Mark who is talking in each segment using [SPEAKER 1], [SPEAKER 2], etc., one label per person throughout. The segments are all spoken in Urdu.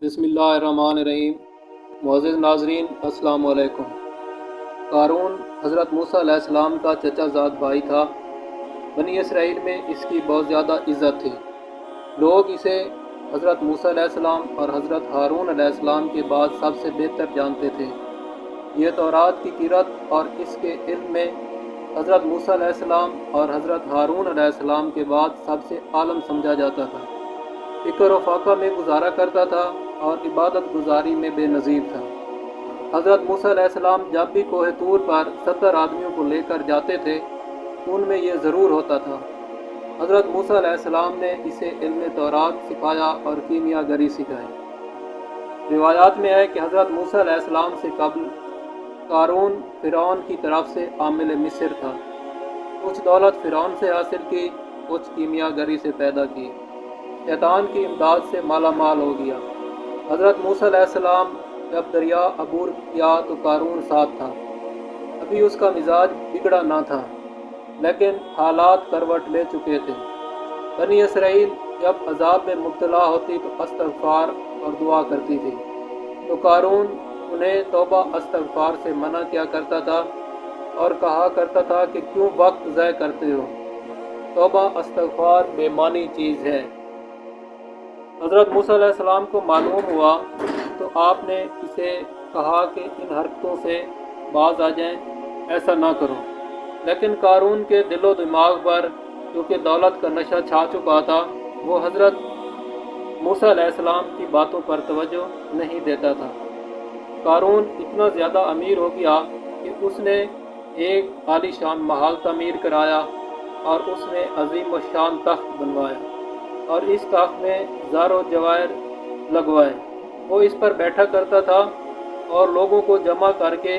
[SPEAKER 1] بسم اللہ الرحمن الرحیم۔ معزز ناظرین السلام علیکم۔ قارون حضرت موسیٰ علیہ السلام کا چچا زاد بھائی تھا۔ بنی اسرائیل میں اس کی بہت زیادہ عزت تھی۔ لوگ اسے حضرت موسیٰ علیہ السلام اور حضرت ہارون علیہ السلام کے بعد سب سے بہتر جانتے تھے۔ یہ تورات کی قرأت اور اس کے علم میں حضرت موسیٰ علیہ السلام اور حضرت ہارون علیہ السلام کے بعد سب سے عالم سمجھا جاتا تھا۔ فکر و فاقہ میں گزارا کرتا تھا اور عبادت گزاری میں بے نظیر تھا۔ حضرت موسیٰ علیہ السلام جب بھی کوہ طور پر 70 آدمیوں کو لے کر جاتے تھے، ان میں یہ ضرور ہوتا تھا۔ حضرت موسیٰ علیہ السلام نے اسے علم تورات سکھایا اور کیمیا گری سکھائی۔ روایات میں ہے کہ حضرت موسیٰ علیہ السلام سے قبل قارون فرعون کی طرف سے عامل مصر تھا۔ کچھ دولت فرعون سے حاصل کی، کچھ کیمیا گری سے پیدا کی۔ شیطان کی امداد سے مالا مال ہو گیا۔ حضرت موسیٰ علیہ السلام جب دریا عبور کیا تو قارون ساتھ تھا۔ ابھی اس کا مزاج بگڑا نہ تھا، لیکن حالات کروٹ لے چکے تھے۔ بنی اسرائیل جب عذاب میں مبتلا ہوتی تو استغفار اور دعا کرتی تھی، تو قارون انہیں توبہ استغفار سے منع کیا کرتا تھا اور کہا کرتا تھا کہ کیوں وقت ضائع کرتے ہو، توبہ استغفار بے معنی چیز ہے۔ حضرت موسیٰ علیہ السلام کو معلوم ہوا تو آپ نے اسے کہا کہ ان حرکتوں سے باز آ جائیں، ایسا نہ کرو۔ لیکن قارون کے دل و دماغ پر کیونکہ دولت کا نشہ چھا چکا تھا، وہ حضرت موسیٰ علیہ السلام کی باتوں پر توجہ نہیں دیتا تھا۔ قارون اتنا زیادہ امیر ہو گیا کہ اس نے ایک عالی شان محل تعمیر کرایا اور اس میں عظیم و شان تخت بنوایا اور اس تخت میں زر و جواہر لگوائے۔ وہ اس پر بیٹھا کرتا تھا اور لوگوں کو جمع کر کے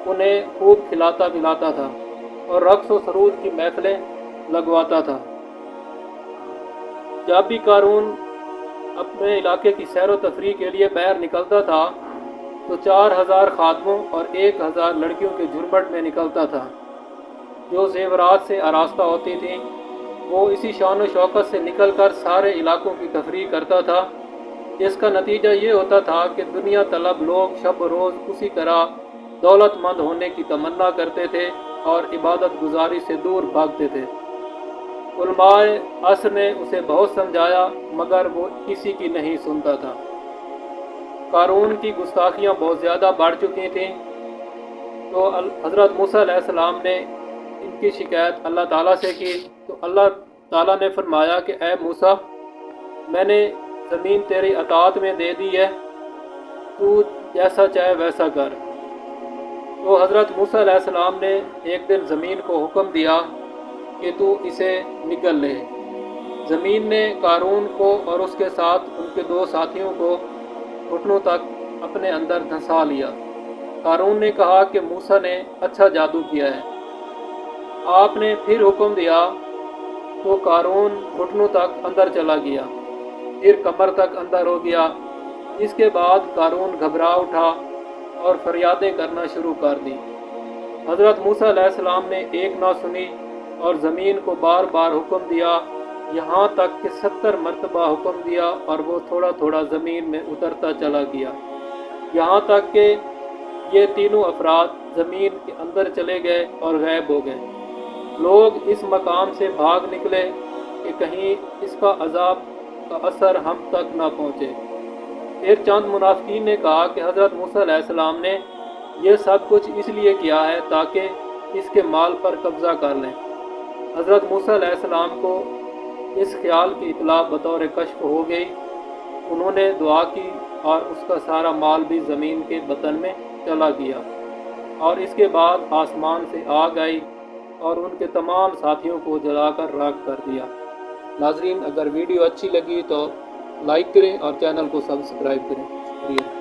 [SPEAKER 1] انہیں خوب کھلاتا پلاتا تھا اور رقص و سرود کی محفلیں لگواتا تھا۔ جب بھی قارون اپنے علاقے کی سیر و تفریح کے لیے باہر نکلتا تھا تو 4000 خادموں اور 1000 لڑکیوں کے جھرمٹ میں نکلتا تھا، جو زیورات سے آراستہ ہوتی تھیں۔ وہ اسی شان و شوکت سے نکل کر سارے علاقوں کی تفریح کرتا تھا، جس کا نتیجہ یہ ہوتا تھا کہ دنیا طلب لوگ شب و روز اسی طرح دولت مند ہونے کی تمنا کرتے تھے اور عبادت گزاری سے دور بھاگتے تھے۔ علماء عصر نے اسے بہت سمجھایا مگر وہ کسی کی نہیں سنتا تھا۔ قارون کی گستاخیاں بہت زیادہ بڑھ چکی تھیں، تو حضرت موسیٰ علیہ السلام نے ان کی شکایت اللہ تعالیٰ سے کی تو اللہ تعالیٰ نے فرمایا کہ اے موسیٰ، میں نے زمین تیری اطاعت میں دے دی ہے، تو جیسا چاہے ویسا کر۔ تو حضرت موسیٰ علیہ السلام نے ایک دن زمین کو حکم دیا کہ تو اسے نگل لے۔ زمین نے قارون کو اور اس کے ساتھ ان کے 2 ساتھیوں کو گھٹنوں تک اپنے اندر دھنسا لیا۔ قارون نے کہا کہ موسیٰ نے اچھا جادو کیا ہے۔ آپ نے پھر حکم دیا تو قارون گھٹنوں تک اندر چلا گیا، پھر کمر تک اندر ہو گیا۔ اس کے بعد قارون گھبرا اٹھا اور فریادیں کرنا شروع کر دی۔ حضرت موسیٰ علیہ السلام نے ایک نہ سنی اور زمین کو بار بار حکم دیا، یہاں تک کہ 70 مرتبہ حکم دیا اور وہ تھوڑا تھوڑا زمین میں اترتا چلا گیا، یہاں تک کہ یہ تینوں افراد زمین کے اندر چلے گئے اور غائب ہو گئے۔ لوگ اس مقام سے بھاگ نکلے کہ کہیں اس کا عذاب کا اثر ہم تک نہ پہنچے۔ پھر چند منافقین نے کہا کہ حضرت موسیٰ علیہ السلام نے یہ سب کچھ اس لیے کیا ہے تاکہ اس کے مال پر قبضہ کر لیں۔ حضرت موسیٰ علیہ السلام کو اس خیال کی اطلاع بطور کشف ہو گئی۔ انہوں نے دعا کی اور اس کا سارا مال بھی زمین کے بطن میں چلا گیا، اور اس کے بعد آسمان سے آگ آئی اور ان کے تمام ساتھیوں کو جلا کر راکھ کر دیا۔ ناظرین، اگر ویڈیو اچھی لگی تو لائک کریں اور چینل کو سبسکرائب کریں۔ شکریہ۔